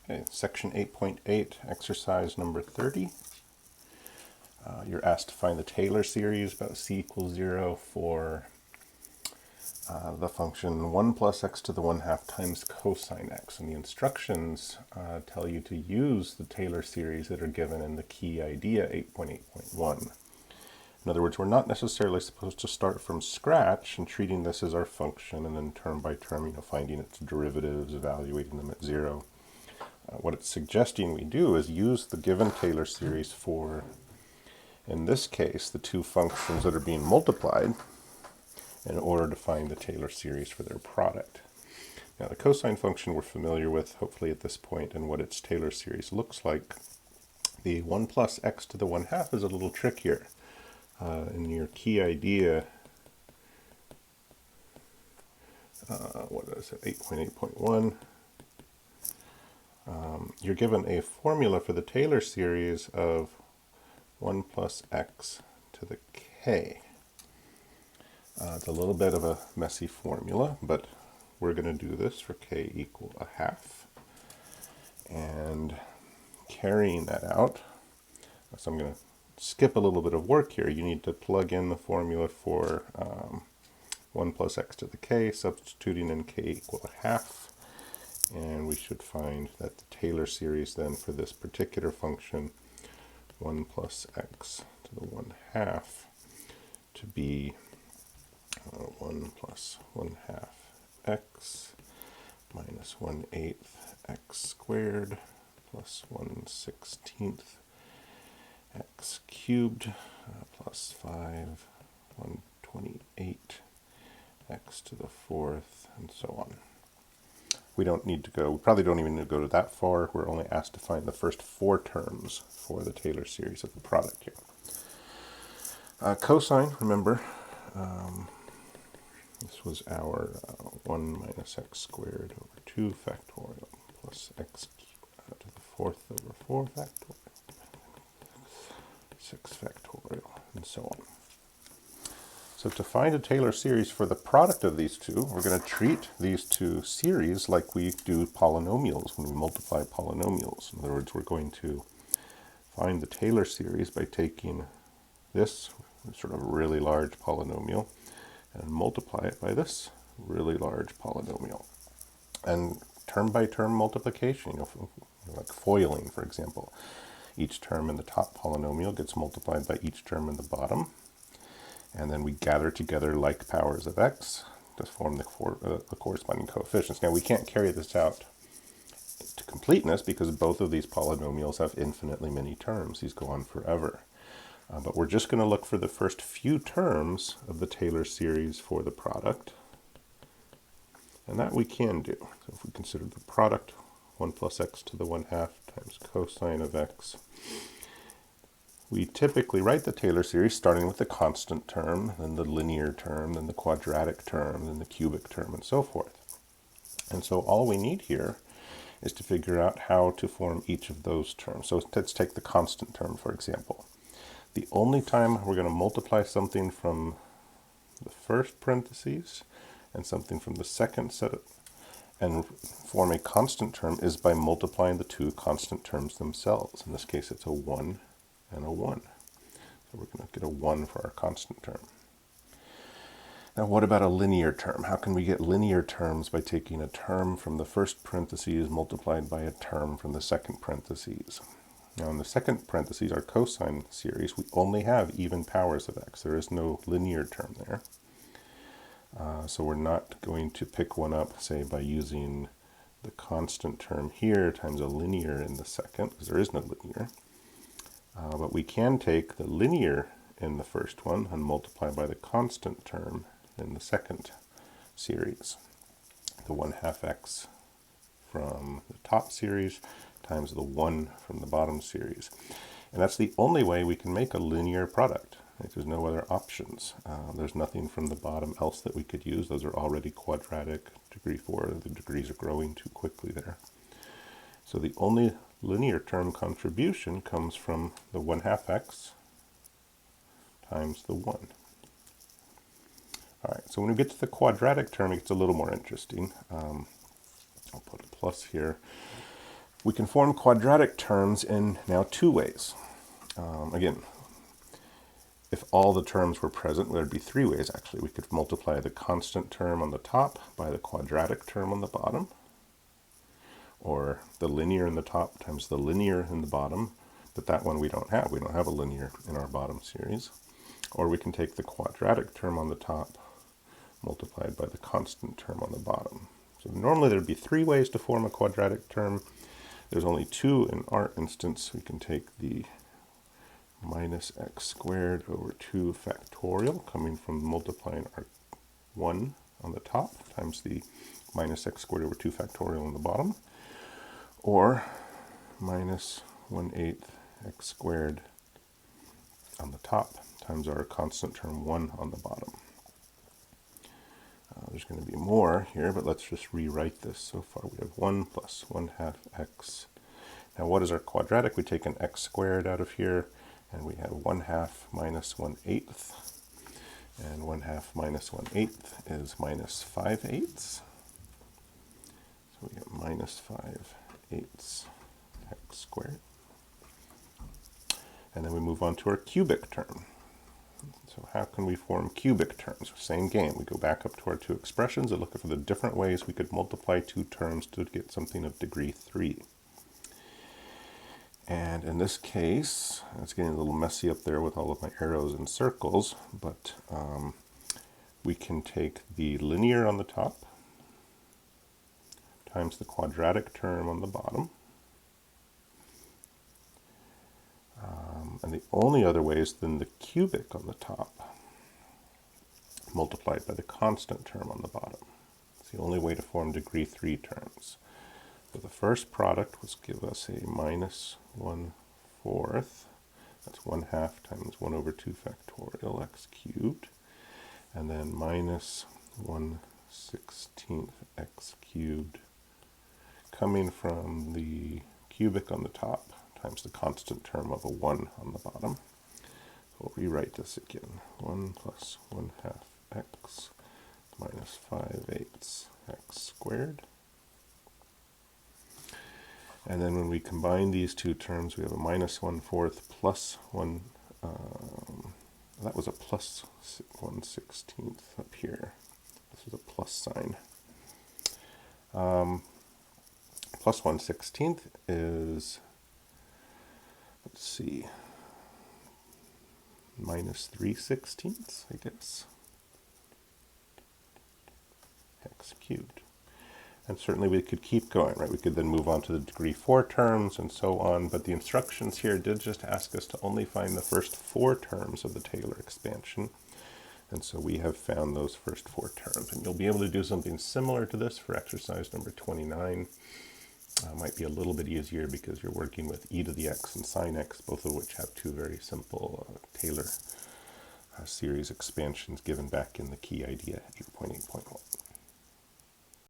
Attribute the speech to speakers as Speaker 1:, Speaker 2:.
Speaker 1: Okay, section 8.8, exercise number 30. You're asked to find the Taylor series about c equals 0 for the function 1 plus x to the 1/2 times cosine x. And the instructions tell you to use the Taylor series that are given in the key idea 8.8.1. In other words, we're not necessarily supposed to start from scratch and treating this as our function and then term by term, finding its derivatives, evaluating them at 0. What it's suggesting we do is use the given Taylor series for, in this case, the two functions that are being multiplied in order to find the Taylor series for their product. Now, the cosine function we're familiar with, hopefully at this point, and what its Taylor series looks like. The 1 plus x to the 1/2 is a little trickier. In your key idea, what is it, 8.8.1, you're given a formula for the Taylor series of 1 plus x to the k. It's a little bit of a messy formula, but we're going to do this for k equal 1/2. And carrying that out, so I'm going to skip a little bit of work here. You need to plug in the formula for 1 plus x to the k, substituting in k equal 1/2. And we should find that the Taylor series then for this particular function, 1 plus x to the 1/2, to be 1 plus 1/2 x minus 1/8 x squared plus 1/16 x cubed plus 5, 128 x to the 4th, and so on. We probably don't even need to go to that far. We're only asked to find the first 4 terms for the Taylor series of the product here. Cosine, remember, this was our 1 minus x squared over 2 factorial plus x to the 4th over 4 factorial, 6 factorial, and so on. So to find a Taylor series for the product of these two, we're going to treat these two series like we do polynomials when we multiply polynomials. In other words, we're going to find the Taylor series by taking this sort of really large polynomial and multiply it by this really large polynomial. And term by term multiplication, like foiling, for example. Each term in the top polynomial gets multiplied by each term in the bottom. And then we gather together like powers of x to form the corresponding coefficients. Now, we can't carry this out to completeness because both of these polynomials have infinitely many terms. These go on forever. But we're just going to look for the first few terms of the Taylor series for the product. And that we can do. So if we consider the product 1 plus x to the 1/2 times cosine of x, we typically write the Taylor series starting with the constant term, then the linear term, then the quadratic term, then the cubic term, and so forth. And so all we need here is to figure out how to form each of those terms. So let's take the constant term, for example. The only time we're going to multiply something from the first parentheses and something from the second set and form a constant term is by multiplying the two constant terms themselves. In this case, it's a 1 and a 1. So we're going to get a 1 for our constant term. Now, what about a linear term? How can we get linear terms by taking a term from the first parentheses multiplied by a term from the second parentheses? Now, in the second parentheses, our cosine series, we only have even powers of x. There is no linear term there. So we're not going to pick one up, say, by using the constant term here times a linear in the second, because there is no linear. But we can take the linear in the first one and multiply by the constant term in the second series. The 1/2 x from the top series times the 1 from the bottom series. And that's the only way we can make a linear product. Right? There's no other options. There's nothing from the bottom else that we could use. Those are already quadratic, degree 4. The degrees are growing too quickly there. So the only linear term contribution comes from the 1/2 x times the 1. All right, so when we get to the quadratic term, it gets a little more interesting. I'll put a plus here. We can form quadratic terms in now two ways. Again, if all the terms were present, there'd be three ways actually. We could multiply the constant term on the top by the quadratic term on the bottom, or the linear in the top times the linear in the bottom, but that one we don't have. We don't have a linear in our bottom series. Or we can take the quadratic term on the top multiplied by the constant term on the bottom. So normally there'd be three ways to form a quadratic term. There's only two in our instance. We can take the minus x squared over 2 factorial coming from multiplying our 1 on the top times the minus x squared over 2 factorial on the bottom, or minus 1/8 x squared on the top times our constant term 1 on the bottom. There's going to be more here, but let's just rewrite this. So far we have 1 plus 1/2 x. Now what is our quadratic? We take an x squared out of here, and we have 1/2 minus 1/8. And 1/2 minus 1/8 is minus 5/8. So we get minus 5/8 x squared. And then we move on to our cubic term. So how can we form cubic terms? Same game. We go back up to our two expressions and look for the different ways we could multiply two terms to get something of degree 3. And in this case, it's getting a little messy up there with all of my arrows and circles, but we can take the linear on the top times the quadratic term on the bottom. And the only other way is then the cubic on the top multiplied by the constant term on the bottom. It's the only way to form degree 3 terms. So the first product was give us a minus 1/4. That's 1/2 times 1 over 2 factorial x cubed. And then minus 1/16 x cubed coming from the cubic on the top times the constant term of a 1 on the bottom. We'll rewrite this again. 1 plus 1/2 x minus 5/8 x squared. And then when we combine these two terms, we have a minus 1/4 plus 1, that was a plus 1/16 up here. This is a plus sign. Plus 1/16 is, let's see, minus 3/16, I guess, x cubed. And certainly we could keep going, right? We could then move on to the degree 4 terms and so on, but the instructions here did just ask us to only find the first 4 terms of the Taylor expansion. And so we have found those first 4 terms. And you'll be able to do something similar to this for exercise number 29. Might be a little bit easier because you're working with e to the x and sine x, both of which have two very simple Taylor series expansions given back in the key idea 8.8.1.